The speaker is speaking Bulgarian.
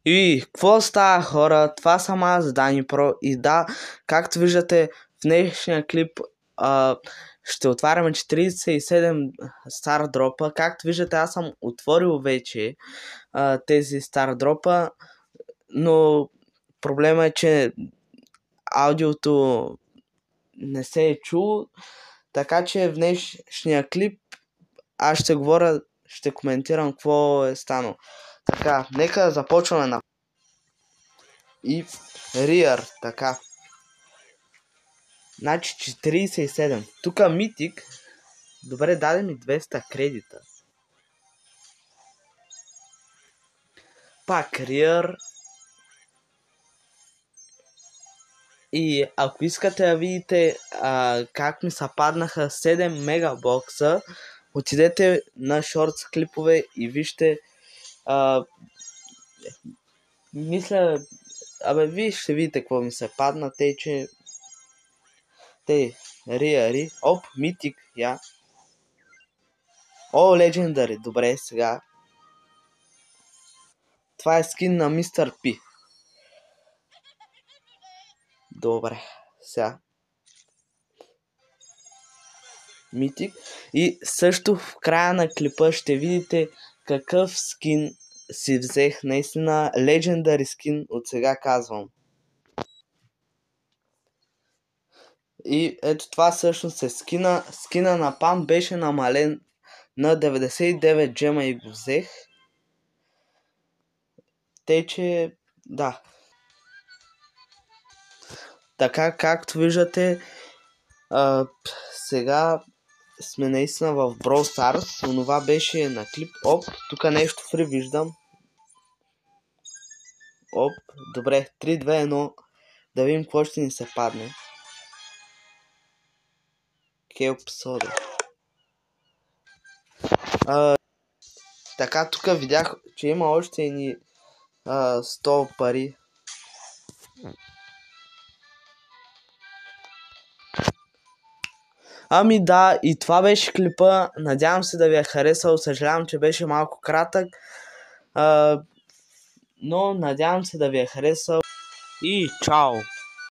И какво става, хора? Това съм аз, Дани Про. И да, както виждате в днешния клип, ще отваряме 47 стар дропа. Както виждате, аз съм отворил вече тези стар дропа, но проблема е, че аудиото не се е чуло, така че в днешния клип аз ще говоря, ще коментирам какво е станало. Така, нека започваме на и Rear, така. Значи 47. Тук Митик. Добре, даде ми 200 кредита. Пак Rear. И ако искате да видите как ми са паднаха 7 мегабокса, отидете на шортс клипове и вижте. Мисля, вие ще видите какво ми се падна, Риари, оп, Митик, я. О, Legendary, добре, сега. Това е скин на Мистер Пи. Добре, сега. Митик. И също в края на клипа ще видите какъв скин си взех. Наистина, Legendary скин, от сега казвам. И ето това всъщност е скина. Скина на Пам беше намален на 99 джема и го взех. Че, да. Така, както виждате, сега сме наистина в Brawl Stars. Онова беше на клип. Оп, тук нещо фри виждам. Оп, добре, 3, 2, 1. Да видим какво ще ни се падне. Келп сода. Така, тук видях, че има още едни 100 пари. Ами да, и това беше клипа. Надявам се да ви е харесал. Съжалявам, че беше малко кратък. Но надявам се да ви е харесал. И чао!